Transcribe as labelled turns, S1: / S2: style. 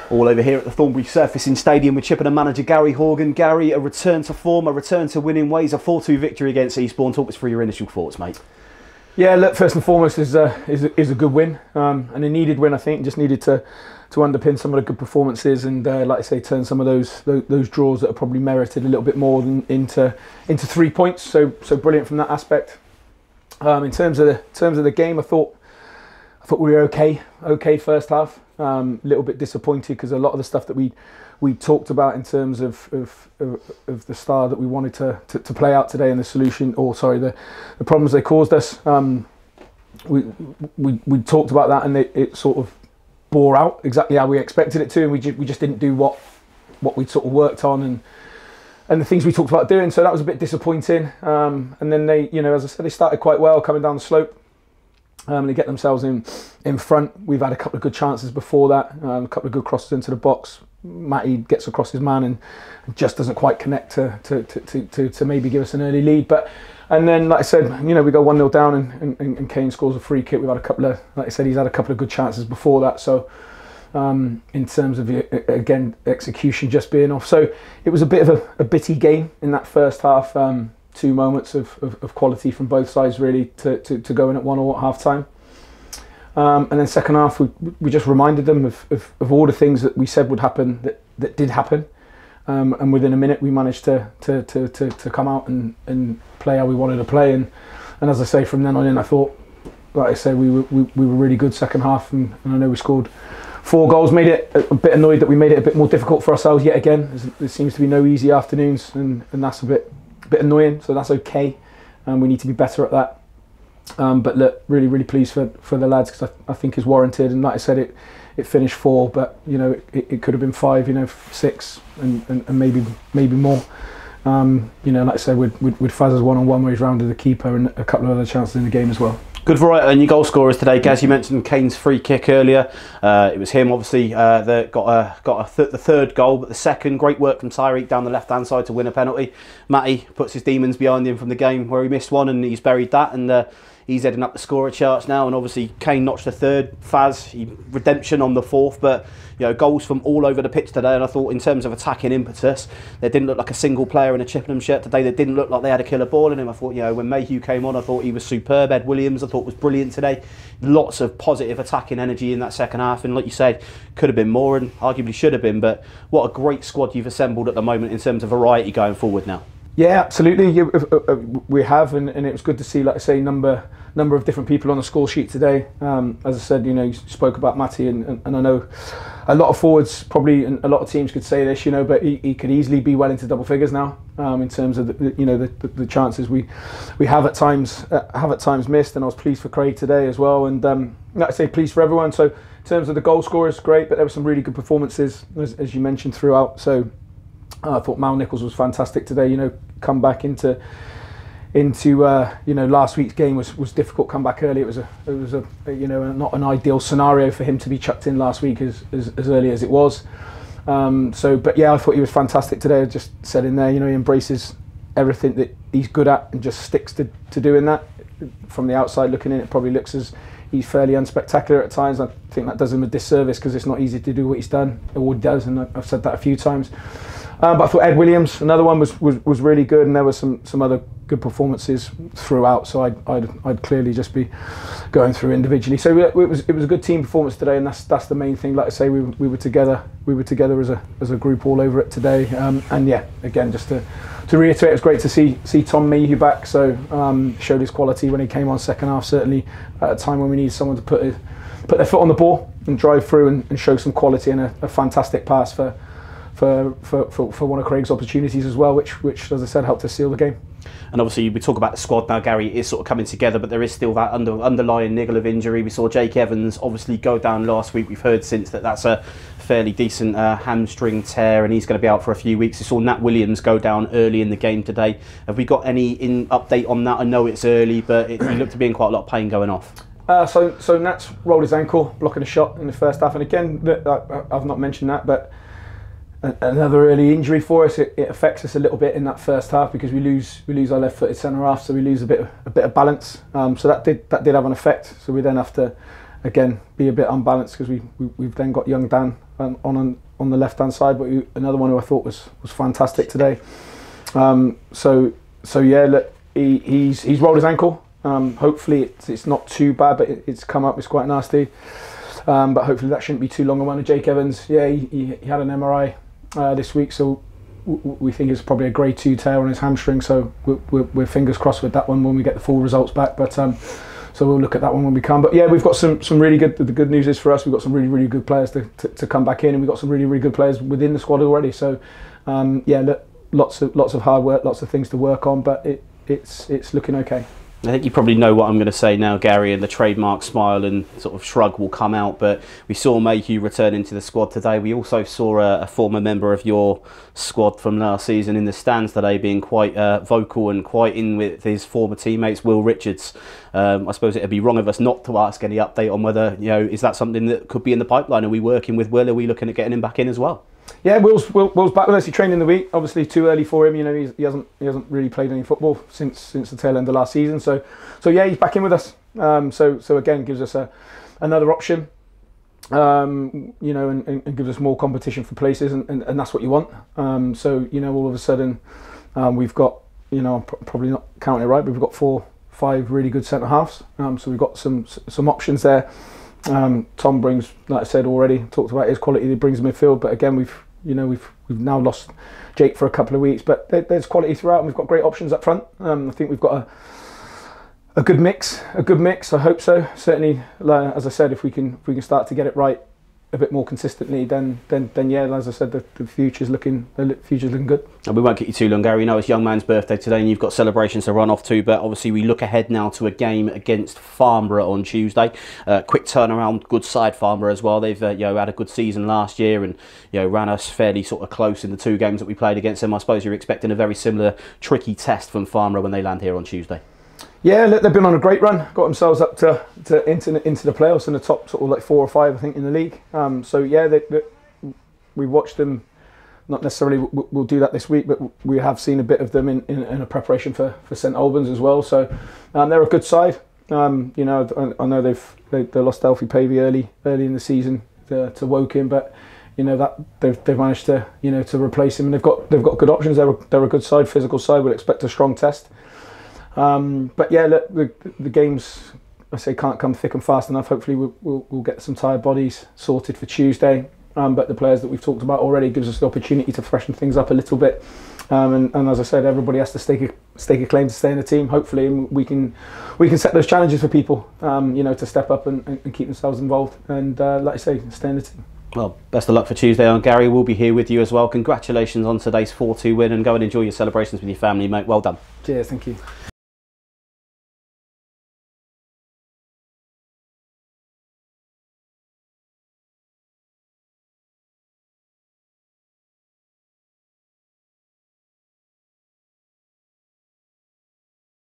S1: All over here at the 𝗣cie surfacing stadium with Chippenham manager Gary Horgan. Gary, a return to form, a return to winning ways, a 4-2 victory against Eastbourne. Talk us through your initial thoughts, mate.
S2: Yeah, look, first and foremost is a good win, and a needed win. I think just needed to underpin some of the good performances and, like I say, turn some of those draws that are probably merited a little bit more than into 3 points. So brilliant from that aspect. In terms of the game, I thought we were okay first half. A little bit disappointed because a lot of the stuff that we talked about in terms of the style that we wanted to play out today and the solution, or sorry, the problems they caused us. We talked about that, and it sort of bore out exactly how we expected it to, and we just didn't do what we'd sort of worked on and the things we talked about doing. So that was a bit disappointing. And then they, as I said, they started quite well coming down the slope. They get themselves in front. We've had a couple of good chances before that, a couple of good crosses into the box. Matty gets across his man and just doesn't quite connect to maybe give us an early lead. And then, like I said, we go 1-0 down and Kane scores a free kick. We've had a couple of, like I said, he's had a couple of good chances before that. So in terms of, again, execution just being off. So it was a bit of a bitty game in that first half. 2 moments of quality from both sides, really, to go in at 1-1 at half time. And then second half, we just reminded them of all the things that we said would happen that did happen. And within a minute, we managed to come out and play how we wanted to play. And as I say, from then on in, I thought, like I say, we were really good second half. And I know we scored 4 goals, made it a bit annoyed that we made it a bit more difficult for ourselves yet again. There seems to be no easy afternoons, and that's a bit annoying. So that's okay. We need to be better at that. But look, really pleased for the lads, because I think it's warranted. And like I said, it finished 4, but it could have been 5, 6, and maybe more. Like I said, with Faz's 1-on-1 where he's rounded the keeper, and a couple of other chances in the game as well. Good variety on your goal scorers today, Gaz. You mentioned Kane's free kick earlier. It was him, obviously, that got the third goal, but the second, great work from Tyreek down the left-hand side to win a penalty. Matty puts his demons behind him from the game where he missed one, and he's buried that, and he's heading up the scorer charts now. And obviously Kane notched the third, Faz redemption on the fourth, but goals from all over the pitch today. And I thought, in terms of attacking impetus, there didn't look like a single player in a Chippenham shirt today that didn't look like they had a killer ball in him. I thought, when 𝗣cie came on, I thought he was superb. Ed Williams, I thought, was brilliant today. Lots of positive attacking energy in that second half, and like you said, could have been more and arguably should have been. But what a great squad you've assembled at the moment in terms of variety going forward now. Yeah, absolutely. We have, and it was good to see, like I say, number of different people on the score sheet today. As I said, you spoke about Matty, and I know a lot of forwards probably, and a lot of teams could say this, but he could easily be well into double figures now, in terms of the chances we have at times missed. And I was pleased for Craig today as well, and like I say, pleased for everyone. So in terms of the goal scorers, great, but there were some really good performances as you mentioned throughout. So I thought Mal Nichols was fantastic today. Come back into last week's game was difficult. Come back early. It was a not an ideal scenario for him to be chucked in last week as early as it was. But yeah, I thought he was fantastic today. I just said in there, he embraces everything that he's good at and just sticks to doing that. From the outside looking in, it probably looks as he's fairly unspectacular at times. I think that does him a disservice, because it's not easy to do what he's done, or does, and I've said that a few times. But I thought Ed Williams, another one, was really good, and there were some other good performances throughout. So I'd clearly just be going through individually. So it was a good team performance today, and that's the main thing. Like I say, we were together as a group all over it today. And yeah, again, just to reiterate, it was great to see 𝗣cie back. So showed his quality when he came on second half, certainly at a time when we need someone to put their foot on the ball and drive through and show some quality, and a fantastic pass for one of Craig's opportunities as well, which as I said, helped us seal the game. And obviously we talk about the squad now, Gary, is sort of coming together, but there is still that underlying niggle of injury. We saw Jake Evans obviously go down last week. We've heard since that's a fairly decent hamstring tear, and he's going to be out for a few weeks. We saw Nat Williams go down early in the game today. Have we got any update on that? I know it's early, but he looked to be in quite a lot of pain going off. So Nat's rolled his ankle, blocking a shot in the first half, and again, I've not mentioned that, but another early injury for us. It affects us a little bit in that first half, because we lose our left-footed centre half, so we lose a bit of balance. So that did have an effect. So we then have to again be a bit unbalanced because we've then got young Dan on the left hand side, but another one who I thought was fantastic today. So yeah, look, he's rolled his ankle. Hopefully it's not too bad, but it's come up. It's quite nasty. But hopefully that shouldn't be too long a one. And Jake Evans, yeah, he had an MRI this week, so we think it's probably a grade 2 tear on his hamstring. So we're fingers crossed with that one when we get the full results back. But so we'll look at that one when we come. But yeah, we've got some really good. The good news is for us, we've got some really good players to come back in, and we've got some really good players within the squad already. So yeah, look, lots of hard work, lots of things to work on, but it's looking okay.
S1: I think you probably know what I'm going to say now, Gary, and the trademark smile and sort of shrug will come out, but we saw mayhew return into the squad today. We also saw a former member of your squad from last season in the stands today being quite vocal and quite in with his former teammates, Will Richards. I suppose it would be wrong of us not to ask any update on whether, you know, is that something that could be in the pipeline? Are we working with Will? Are we looking at getting him back in as well?
S2: Yeah, Will's back with us. He trained in the week. Obviously, too early for him. You know, he hasn't really played any football since the tail end of last season. So yeah, he's back in with us. So again, gives us another option. You know, and gives us more competition for places, and that's what you want. So you know, all of a sudden, we've got, you know, I'm probably not counting it right, but we've got 4-5 really good centre halves. So we've got some options there. Tom brings, like I said already, talked about his quality. He brings midfield, but again, we've now lost Jake for a couple of weeks, but there's quality throughout, and we've got great options up front. I think we've got a good mix. I hope so. Certainly, as I said, if we can start to get it right a bit more consistently, then yeah, as I said, the future's looking good.
S1: And we won't keep you too long, Gary. You know it's young man's birthday today, and you've got celebrations to run off to. But obviously, we look ahead now to a game against Farnborough on Tuesday. Quick turnaround, good side Farnborough as well. They've you know, had a good season last year, and you know, ran us fairly sort of close in the 2 games that we played against them. I suppose you're expecting a very similar tricky test from Farnborough when they land here on Tuesday. Yeah,
S2: look, they've been on a great run. Got themselves up to into the playoffs in the top sort of like 4 or 5, I think, in the league. So yeah, we watched them. Not necessarily we'll do that this week, but we have seen a bit of them in a preparation for St Albans as well. So they're a good side. You know, I know they lost 𝗣cie𝘀𝘁𝗵 early in the season to 𝗣cie𝘀𝘁, but you know that they've managed to, you know, to replace him, and they've got good options. They're a good side, physical side. We'll expect a strong test. But yeah, look, the games, I say, can't come thick and fast enough. Hopefully we'll get some tired bodies sorted for Tuesday. But the players that we've talked about already gives us the opportunity to freshen things up a little bit. And as I said, everybody has to stake a claim to stay in the team. Hopefully we can set those challenges for people, you know, to step up and keep themselves involved. And like I say, stay in the team.
S1: Well, best of luck for Tuesday on, Gary. We'll be here with you as well. Congratulations on today's 4-2 win, and go and enjoy your celebrations with your family, mate. Well done.
S2: Cheers, thank you.